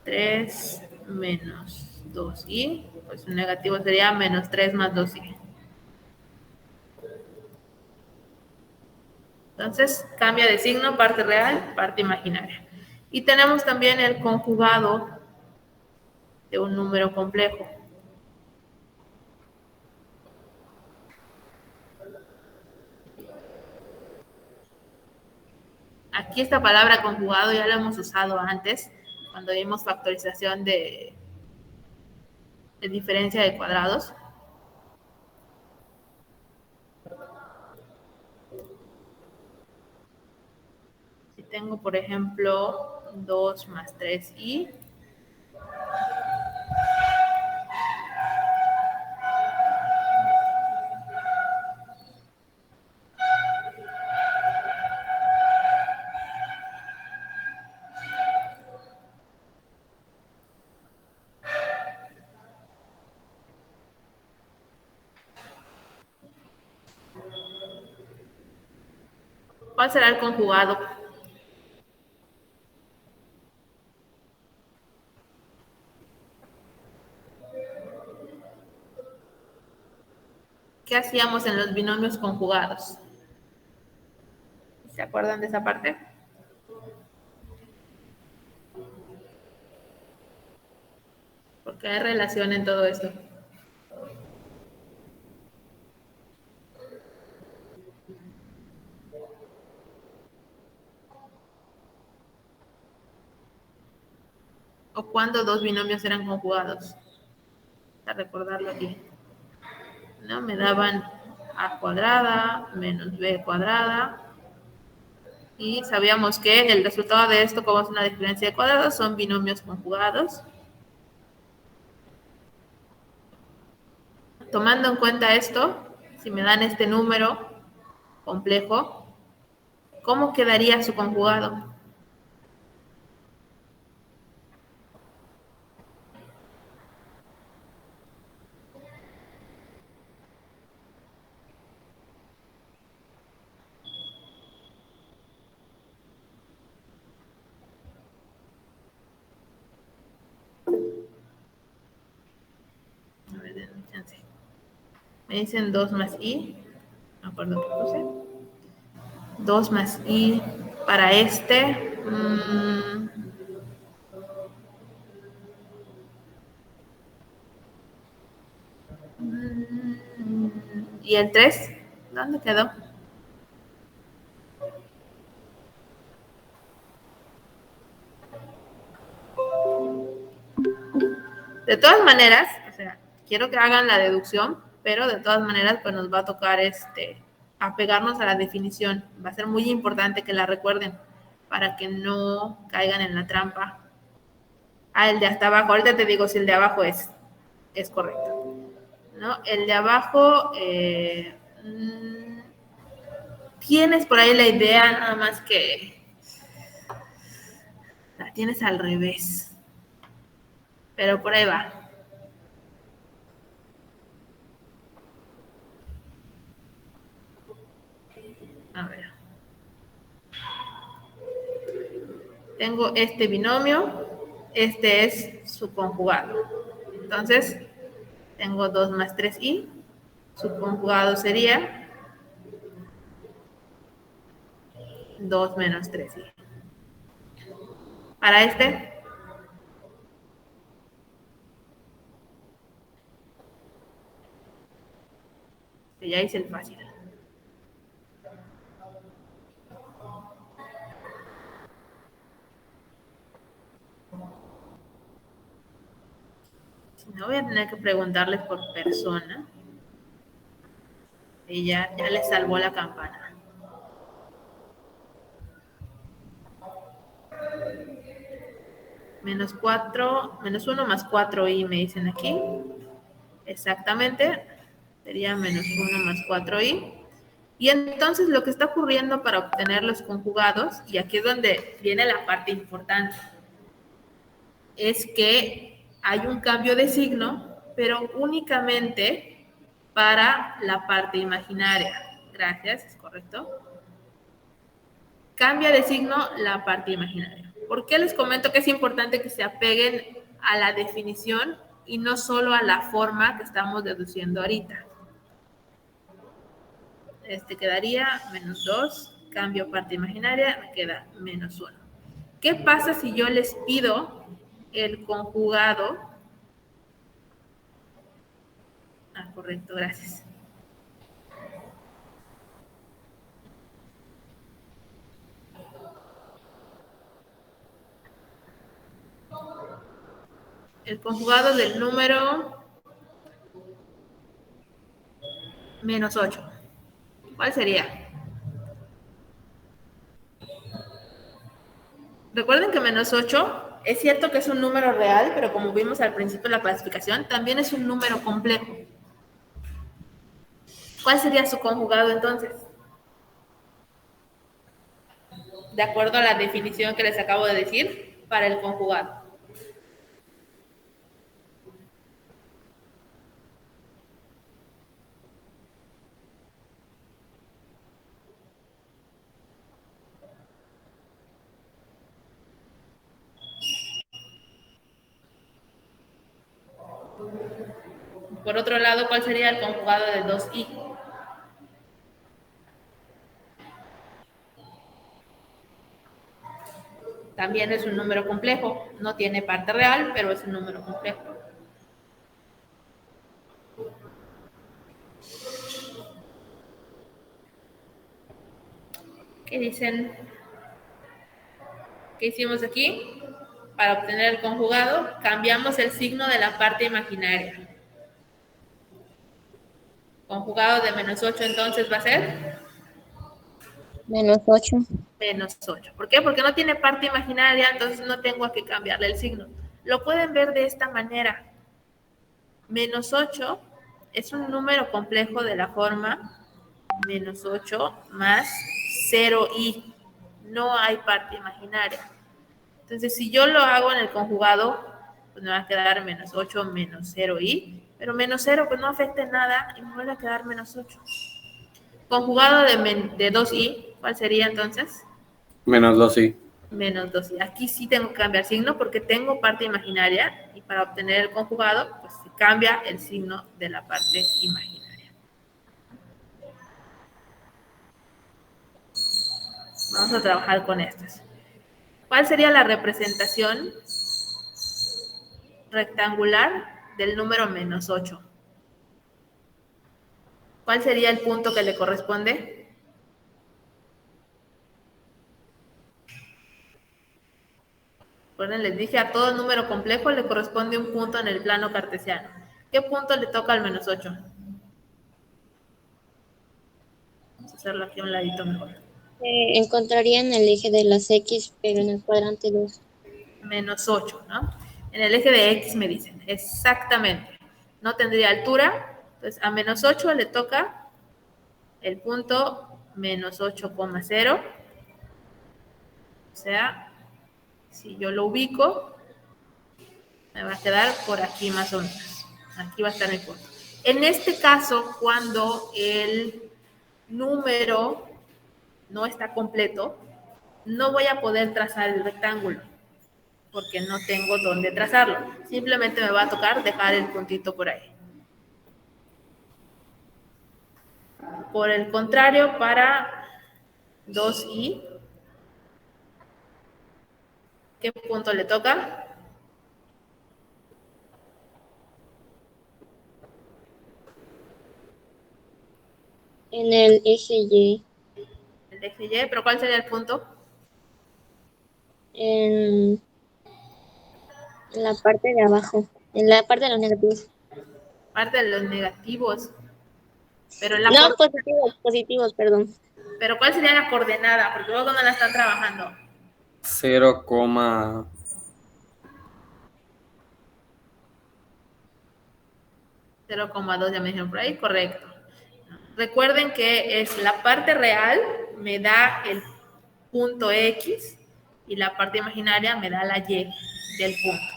3 menos 2i. Pues un negativo sería menos 3 más 2i. Entonces, cambia de signo, parte real, parte imaginaria. Y tenemos también el conjugado de un número complejo. Aquí esta palabra conjugado ya la hemos usado antes, cuando vimos factorización de diferencia de cuadrados. Si tengo, por ejemplo, 2 más 3i, ¿cuál será el conjugado? ¿Qué hacíamos en los binomios conjugados? ¿Se acuerdan de esa parte? Porque hay relación en todo esto. ¿O cuando dos binomios eran conjugados? Para recordarlo aquí. ¿No? Me daban a cuadrada menos b cuadrada. Y sabíamos que el resultado de esto, como es una diferencia de cuadrados, son binomios conjugados. Tomando en cuenta esto, si me dan este número complejo, ¿cómo quedaría su conjugado? Me dicen 2 más i. Me acuerdo que puse. 2 más i para este. ¿Y el 3? ¿Dónde quedó? De todas maneras, o sea, quiero que hagan la deducción, pero de todas maneras, pues nos va a tocar apegarnos a la definición. Va a ser muy importante que la recuerden para que no caigan en la trampa. Ah, el de hasta abajo. Ahorita te digo si el de abajo es correcto, ¿no? El de abajo, tienes por ahí la idea, nada más que la tienes al revés. Pero por ahí va. A ver. Tengo este binomio, este es su conjugado. Entonces, tengo 2 más 3i. Su conjugado sería 2 menos 3i. Para este, que ya hice el fácil. Si no, voy a tener que preguntarles por persona. Y ya les salvó la campana. Menos 1 más 4i me dicen aquí. Exactamente. Sería menos 1 más 4i. Y entonces lo que está ocurriendo para obtener los conjugados, y aquí es donde viene la parte importante, es que hay un cambio de signo, pero únicamente para la parte imaginaria. Gracias, ¿es correcto? Cambia de signo la parte imaginaria. ¿Por qué les comento que es importante que se apeguen a la definición y no solo a la forma que estamos deduciendo ahorita? Quedaría menos 2, cambio parte imaginaria, me queda menos 1. ¿Qué pasa si yo les pido el conjugado? Ah, correcto, gracias. El conjugado del número menos 8. ¿Cuál sería? Recuerden que menos 8 es cierto que es un número real, pero como vimos al principio de la clasificación, también es un número complejo. ¿Cuál sería su conjugado entonces? De acuerdo a la definición que les acabo de decir para el conjugado. Por otro lado, ¿cuál sería el conjugado de 2i? También es un número complejo. No tiene parte real, pero es un número complejo. ¿Qué dicen? ¿Qué hicimos aquí? Para obtener el conjugado, cambiamos el signo de la parte imaginaria. Conjugado de menos 8 entonces va a ser Menos 8. menos 8. ¿Por qué? Porque no tiene parte imaginaria, entonces no tengo que cambiarle el signo. Lo pueden ver de esta manera. Menos 8 es un número complejo de la forma menos 8 más 0i. No hay parte imaginaria. Entonces, si yo lo hago en el conjugado, pues me va a quedar menos 8 menos 0i, pero menos 0 pues no afecta en nada y me vuelve a quedar menos 8. Conjugado de 2i, ¿cuál sería entonces? Menos 2i. Menos 2i. Aquí sí tengo que cambiar signo porque tengo parte imaginaria y para obtener el conjugado, pues se cambia el signo de la parte imaginaria. Vamos a trabajar con estas. ¿Cuál sería la representación rectangular del número menos 8? ¿Cuál sería el punto que le corresponde? Recuerden, les dije, a todo número complejo le corresponde un punto en el plano cartesiano. ¿Qué punto le toca al menos 8? Vamos a hacerlo aquí a un ladito mejor. Encontraría en el eje de las X, pero en el cuadrante 2. Menos 8, ¿no? En el eje de X me dicen, exactamente. No tendría altura, entonces a menos 8 le toca el punto menos 8,0. O sea, si yo lo ubico, me va a quedar por aquí más o menos. Aquí va a estar mi punto. En este caso, cuando el número no está completo, no voy a poder trazar el rectángulo, porque no tengo dónde trazarlo. Simplemente me va a tocar dejar el puntito por ahí. Por el contrario, para 2i, ¿qué punto le toca? En el eje Y. El eje Y, pero ¿cuál sería el punto? En la parte de abajo. En la parte de los negativos. Parte de los negativos. Pero, No, positivos, perdón. pero ¿cuál sería la coordenada? Porque luego no la están trabajando. 0, 0,2 ya me dijeron por ahí, correcto. Recuerden que es la parte real me da el punto X y la parte imaginaria me da la Y del punto.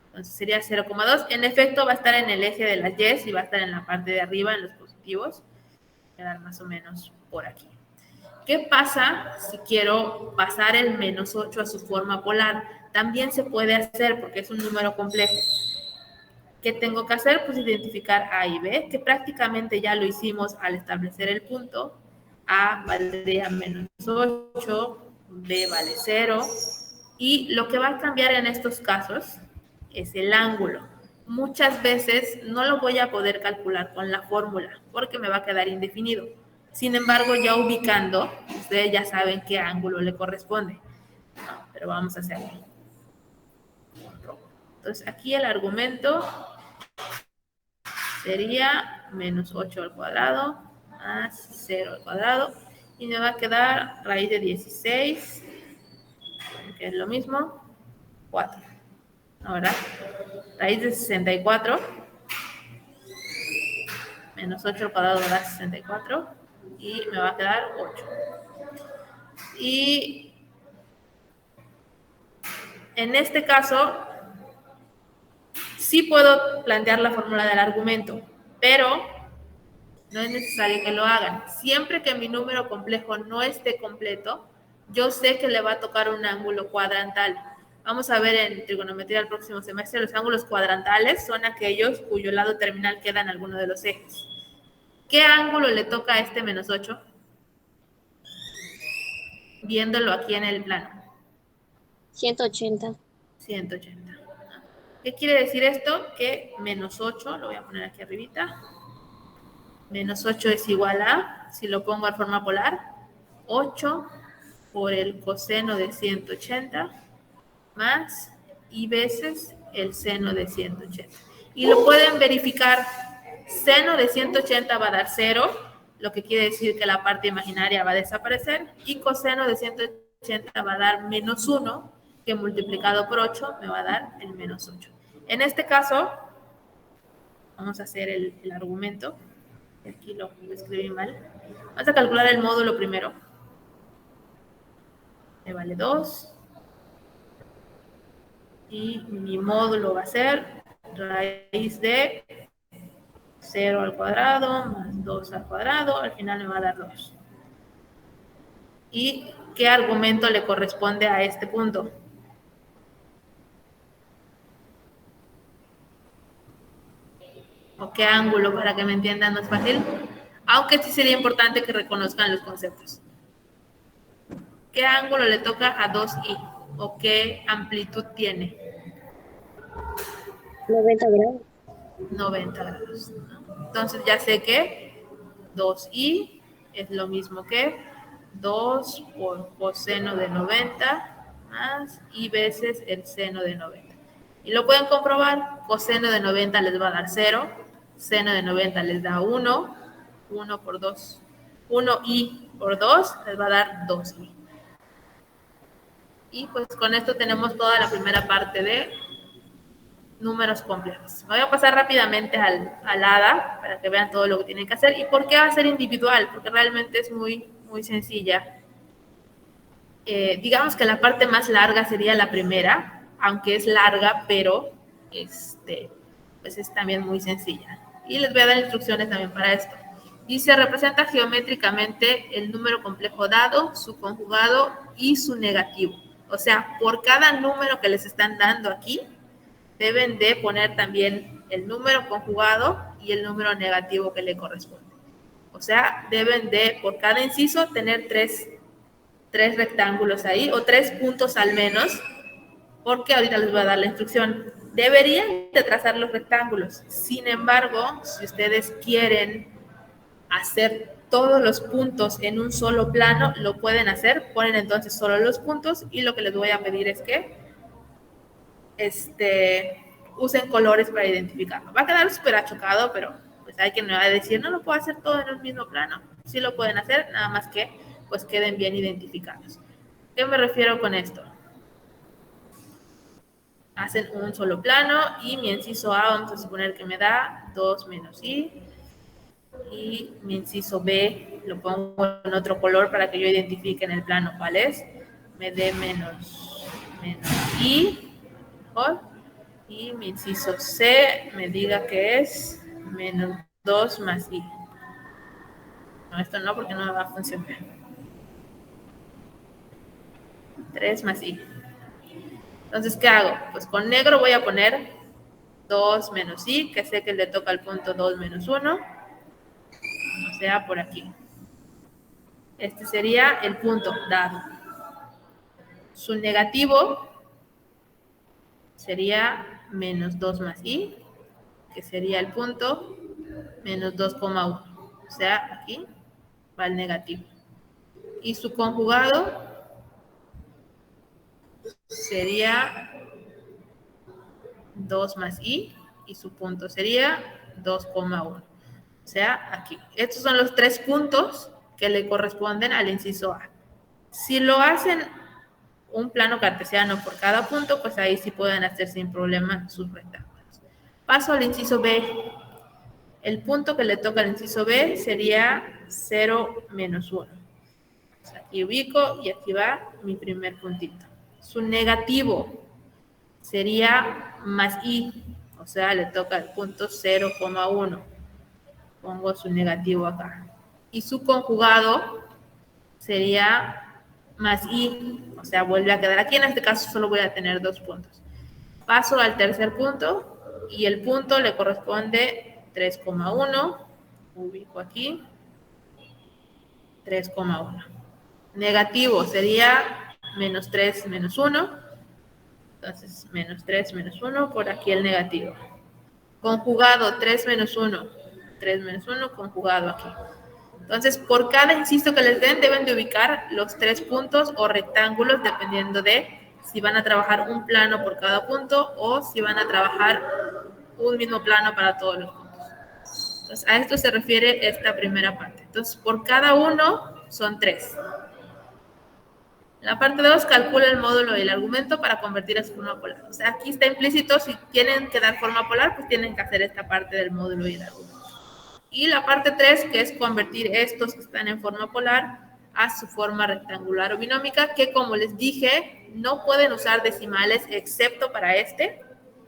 Entonces sería 0,2. En efecto va a estar en el eje de las Y y va a estar en la parte de arriba, en los positivos. Va a quedar más o menos por aquí. ¿Qué pasa si quiero pasar el menos 8 a su forma polar? También se puede hacer porque es un número complejo. ¿Qué tengo que hacer? Pues identificar A y B, que prácticamente ya lo hicimos al establecer el punto. A valdría menos 8, B vale 0. Y lo que va a cambiar en estos casos es el ángulo. Muchas veces no lo voy a poder calcular con la fórmula porque me va a quedar indefinido. Sin embargo, ya ubicando, ustedes ya saben qué ángulo le corresponde. Pero vamos a hacerlo. Entonces, aquí el argumento sería menos 8 al cuadrado más 0 al cuadrado. Y me va a quedar raíz de 16, que es lo mismo, 4. Ahora, raíz de 64 menos 8 al cuadrado da 64 y me va a quedar 8. Y en este caso, sí puedo plantear la fórmula del argumento, pero no es necesario que lo hagan. Siempre que mi número complejo no esté completo, yo sé que le va a tocar un ángulo cuadrantal. Vamos a ver en trigonometría el próximo semestre, los ángulos cuadrantales son aquellos cuyo lado terminal queda en alguno de los ejes. ¿Qué ángulo le toca a este menos 8? Viéndolo aquí en el plano. 180. 180. ¿Qué quiere decir esto? Que menos 8, lo voy a poner aquí arribita, menos 8 es igual a, si lo pongo en forma polar, 8 por el coseno de 180 más y veces el seno de 180. Y lo pueden verificar, seno de 180 va a dar 0, lo que quiere decir que la parte imaginaria va a desaparecer, y coseno de 180 va a dar menos 1, que multiplicado por 8 me va a dar el menos 8. En este caso, vamos a hacer el argumento. Aquí lo escribí mal. Vamos a calcular el módulo primero. Me vale 2. Y mi módulo va a ser raíz de 0 al cuadrado más 2 al cuadrado. Al final me va a dar 2. ¿Y qué argumento le corresponde a este punto? ¿O qué ángulo? Para que me entiendan, no es fácil. Aunque sí sería importante que reconozcan los conceptos. ¿Qué ángulo le toca a 2i? ¿O qué amplitud tiene? 90 grados. 90 grados. Entonces ya sé que 2i es lo mismo que 2 por coseno de 90 más i veces el seno de 90. Y lo pueden comprobar, coseno de 90 les va a dar 0, seno de 90 les da 1, 1 por 2, 1i por 2 les va a dar 2i. Y pues con esto tenemos toda la primera parte de números complejos. Me voy a pasar rápidamente al ADA para que vean todo lo que tienen que hacer. ¿Y por qué va a ser individual? Porque realmente es muy sencilla. Digamos que la parte más larga sería la primera, aunque es larga, pero pues es también muy sencilla. Y les voy a dar instrucciones también para esto. Dice, representa geométricamente el número complejo dado, su conjugado y su negativo. O sea, por cada número que les están dando aquí, deben de poner también el número conjugado y el número negativo que le corresponde. O sea, deben de, por cada inciso, tener tres rectángulos ahí, o 3 puntos al menos, porque ahorita les voy a dar la instrucción. Deberían de trazar los rectángulos. Sin embargo, si ustedes quieren hacer todos los puntos en un solo plano, lo pueden hacer. Ponen entonces solo los puntos y lo que les voy a pedir es que usen colores para identificarlo. Va a quedar súper achocado, pero pues hay quien me va a decir, no lo puedo hacer todo en el mismo plano. Sí lo pueden hacer, nada más que pues queden bien identificados. ¿Qué me refiero con esto? Hacen un solo plano y mi inciso A vamos a suponer que me da 2 menos i, y mi inciso B lo pongo en otro color para que yo identifique en el plano cuál es. Me dé menos i, mejor. Y mi inciso C me diga que es menos 2 más i. No, esto no, porque no me va a funcionar. 3 más i. Entonces, ¿qué hago? Pues con negro voy a poner 2 menos i, que sé que le toca al punto 2 menos 1. O sea, por aquí. Este sería el punto dado. Su negativo sería menos 2 más i, que sería el punto menos 2,1. O sea, aquí va el negativo. Y su conjugado sería 2 más i, y su punto sería 2,1. O sea, aquí. Estos son los 3 puntos que le corresponden al inciso A. Si lo hacen un plano cartesiano por cada punto, pues ahí sí pueden hacer sin problema sus rectángulos. Paso al inciso B. El punto que le toca al inciso B sería 0 menos 1. O sea, aquí ubico y aquí va mi primer puntito. Su negativo sería más i, o sea, le toca el punto 0,1. Pongo su negativo acá. Y su conjugado sería más i, o sea, vuelve a quedar aquí. En este caso solo voy a tener 2 puntos. Paso al tercer punto y el punto le corresponde 3,1. Ubico aquí 3,1. Negativo sería menos 3 menos 1. Entonces, menos 3 menos 1, por aquí el negativo. Conjugado 3 menos 1. 3 menos 1, conjugado aquí. Entonces, por cada inciso que les den, deben de ubicar los 3 puntos o rectángulos, dependiendo de si van a trabajar un plano por cada punto o si van a trabajar un mismo plano para todos los puntos. Entonces, a esto se refiere esta primera parte. Entonces, por cada uno son 3. La parte 2 calcula el módulo del argumento para convertir a su forma polar. O sea, aquí está implícito, si tienen que dar forma polar, pues tienen que hacer esta parte del módulo y el argumento. Y la parte 3, que es convertir estos que están en forma polar a su forma rectangular o binómica, que como les dije, no pueden usar decimales excepto para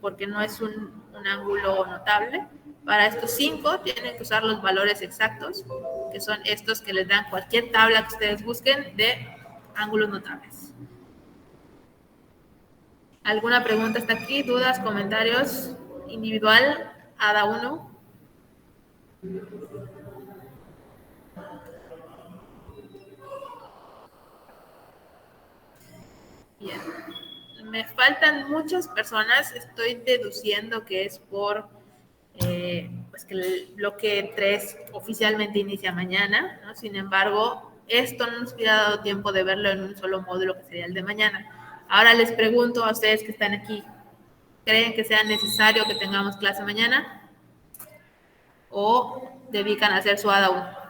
porque no es un ángulo notable. Para estos 5 tienen que usar los valores exactos, que son estos que les dan cualquier tabla que ustedes busquen de ángulos notables. ¿Alguna pregunta hasta aquí? ¿Dudas, comentarios? Individual, cada uno. me faltan muchas personas. Estoy deduciendo que es por pues que el bloque 3 oficialmente inicia mañana, ¿no? Sin embargo, esto no nos hubiera dado tiempo de verlo en un solo módulo, que sería el de mañana. Ahora les pregunto a ustedes que están aquí, ¿creen que sea necesario que tengamos clase mañana? ¿O dedican a hacer su ADA 1?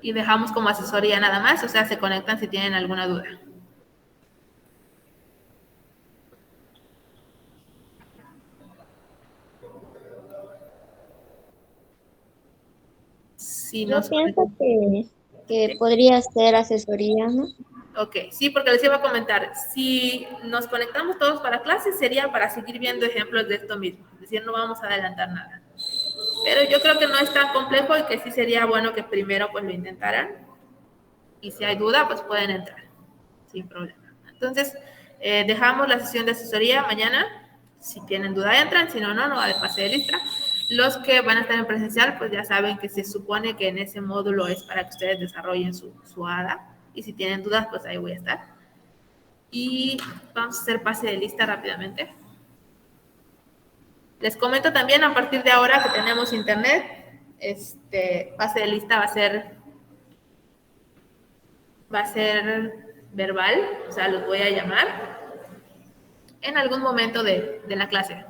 Y dejamos como asesoría nada más, o sea, se conectan si tienen alguna duda. Si Yo nos pienso conectan. que podría ser asesoría, ¿no? Ok, sí, porque les iba a comentar, si nos conectamos todos para clases, sería para seguir viendo ejemplos de esto mismo, es decir, no vamos a adelantar nada. Pero yo creo que no es tan complejo y que sí sería bueno que primero pues lo intentaran, y si hay duda, pues pueden entrar, sin problema. Entonces, dejamos la sesión de asesoría mañana. Si tienen duda, entran. Si no, no va de pase de lista. Los que van a estar en presencial, pues ya saben que se supone que en ese módulo es para que ustedes desarrollen su ADA. Y si tienen dudas, pues ahí voy a estar. Y vamos a hacer pase de lista rápidamente. Les comento también a partir de ahora que tenemos internet, pase de lista va a ser verbal, o sea, los voy a llamar en algún momento de la clase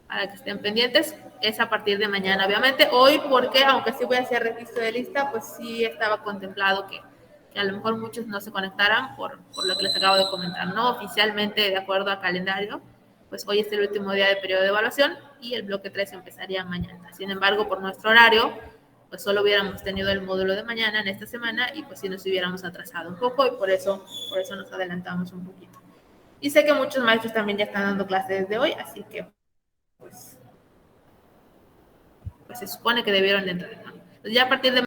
para que estén pendientes. Es a partir de mañana, obviamente. Hoy, porque aunque sí voy a hacer registro de lista, pues sí estaba contemplado que a lo mejor muchos no se conectaran por lo que les acabo de comentar, ¿no? Oficialmente, de acuerdo al calendario, pues hoy es el último día de periodo de evaluación y el bloque 3 empezaría mañana. Sin embargo, por nuestro horario, pues solo hubiéramos tenido el módulo de mañana en esta semana y pues sí nos hubiéramos atrasado un poco y por eso nos adelantamos un poquito. Y sé que muchos maestros también ya están dando clases desde hoy, así que pues se supone que debieron de entrar, ¿no? Entonces ya a partir de